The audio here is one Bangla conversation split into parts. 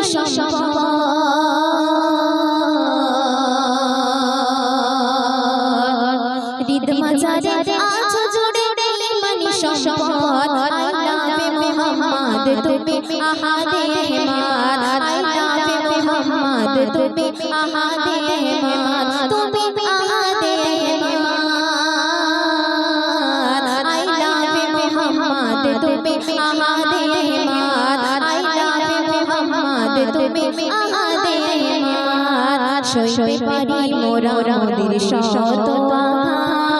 সম্পদ হৃদ মাঝারে আছো জুড়ে ইমানি সম্পদ আই লাভ মোহাম্মদ তুমি আহাদে হেমাদ আই লাভ মোহাম্মদ তুমি আহাদে হেমাদ তুমি আহাদে হেমাদ আই লাভ মোহাম্মদ তুমি আহাদে হেমাদ আই লাভ মোহাম্মদ তুমি আহাদে হেমাদ সইতে পারি মোরা মোদের শত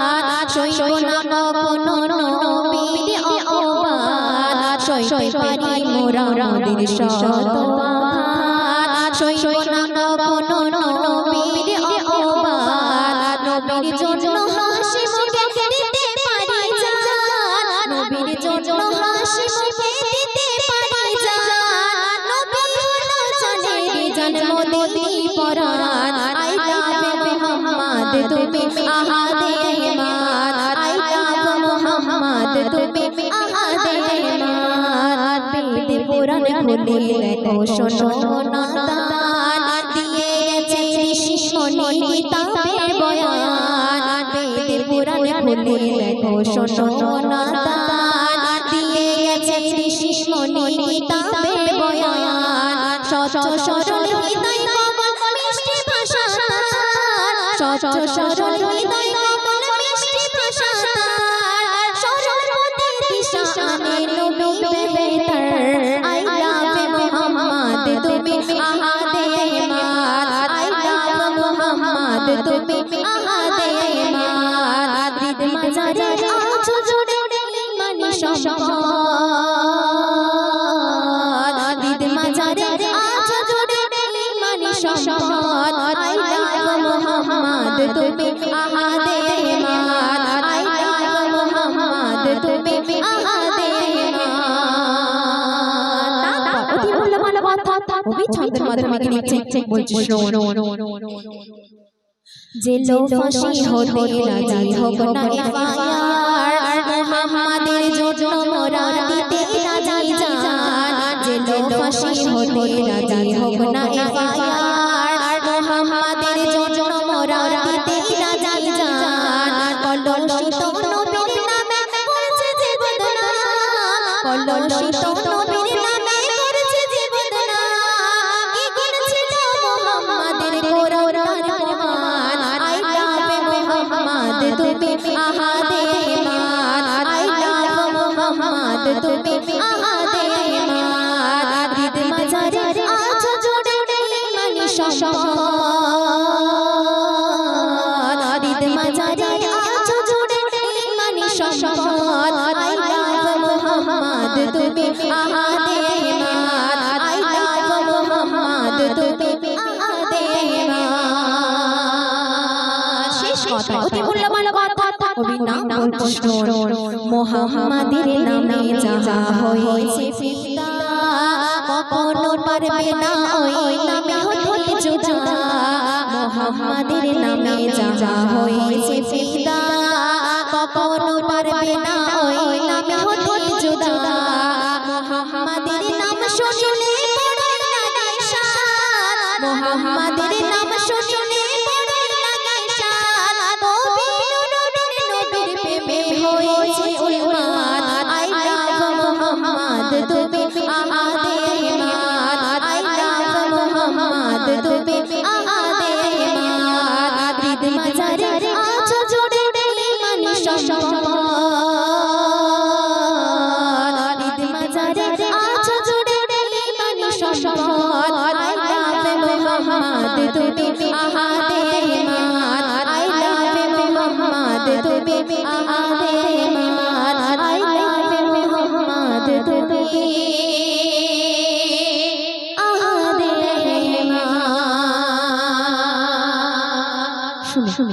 আঘাত সইব না কখনো নবীর অপবাদ সইতে পারি মোরা মোদের শত আঘাত সইব না কখনো নবীর অপবাদ নবীর জন্য হাসি মুখে দিতে পারি জান নবীর জন্য হাসি মুখে দিতে পারি জান নবী হলো জানের জান মোদের পরাণ আই লাভ মোহাম্মদ তুমি আহাদে হেমাদ আই লাভ মোহাম্মদ তুমি আহাদে হেমাদ বেদ পুরাণ খুলে দেখো শোনো না দান দিয়ে গেছে ঋষি মুনি কিতাবের বয়ান বেদ পুরাণ খুলে দেখো শোনো না দান দিয়ে গেছে ঋষি মুনি কিতাবের বয়ান সচ্চ সরল হৃদয় কমল মিষ্টি ভাষা সচ্চ সরল হৃদয় কমল মিষ্টি ভাষা সরল পথে দিশা আনে নবী বেহতর আই লাভ মোহাম্মদ তুমি আহাদে হেমাদ আই লাভ মোহাম্মদ তুমি আহাদে হেমাদ হৃদ মাঝারে আছো জুড়ে ইমানি সম্পদ হৃদ মাঝারে আছো জুড়ে ইমানি সম্পদ আই লাভ মোহাম্মদ তুমি আহাদে হেমাদ আই লাভ মোহাম্মদ তুমি আহাদে হেমাদ অতি মূল্যবান কথা কবি ছন্দের মাধ্যমে লিখছে বলছি শোনো যে লোক ফাঁসি হতে রাজি হোক না এফআইআর মুহাম্মাদের জন্য মোরা দিতে রাজি জান যে লোক ফাঁসি হতে রাজি হোক না এফআইআর মুহাম্মাদের জন্য মোরা দিতে রাজি জান কলঙ্কিত নবীর নামে করেছে যে বদনাম কলঙ্কিত নবীর নামে করেছে যে বদনাম কি করেছিল মুহাম্মাদের কোরআন প্রমাণ আই লাভ মোহাম্মদ তুমি আহাদে হেমাদ আই লাভ মোহাম্মদ তুমি আহাদে হেমাদ হৃদ মাঝারে আছো জুড়ে ইমানি সম্পদ হৃদ মাঝারে আছো জুড়ে ইমানি সম্পদ আই লাভ মোহাম্মদ তুমি আহাদে হেমাদ আই লাভ মোহাম্মদ তুমি আহাদে হেমাদ শেষ কথা অতি মূল্যবান কথা কবি নাম বলছো মোহাম্মদের নামে যাহা হয়েছে ফিদা কখনো পারবে না ওই নামে হতে জুদা মোহাম্মদের নামে যাহা হয়েছে ফিদা কখনো পারবে না ওই নামে হতে জুদা মোহাম্মদের নাম শুনলে বড়ই লাগে শান মোহাম্মদের নাম শুনলে বড়ই লাগে শান নবীর প্রেমে হয়েছে উন্মাদ আই লাভ মোহাম্মদ তুমি আহাদে হেমাদ আই লাভ মোহাম্মদ তুমি আহাদে হেমাদ হৃদ মাঝারে আছো জুড়ে ইমানি সম্পদ হৃদ মাঝারে আছো জুড়ে ইমানি সম্পদ আই লাভ মোহাম্মদ তুমি আহাদে হেমাদ আই লাভ মোহাম্মদ তুমি আহাদে হেমাদ আই লাভ মোহাম্মদ তুমি আহাদে হেমাদ শুনে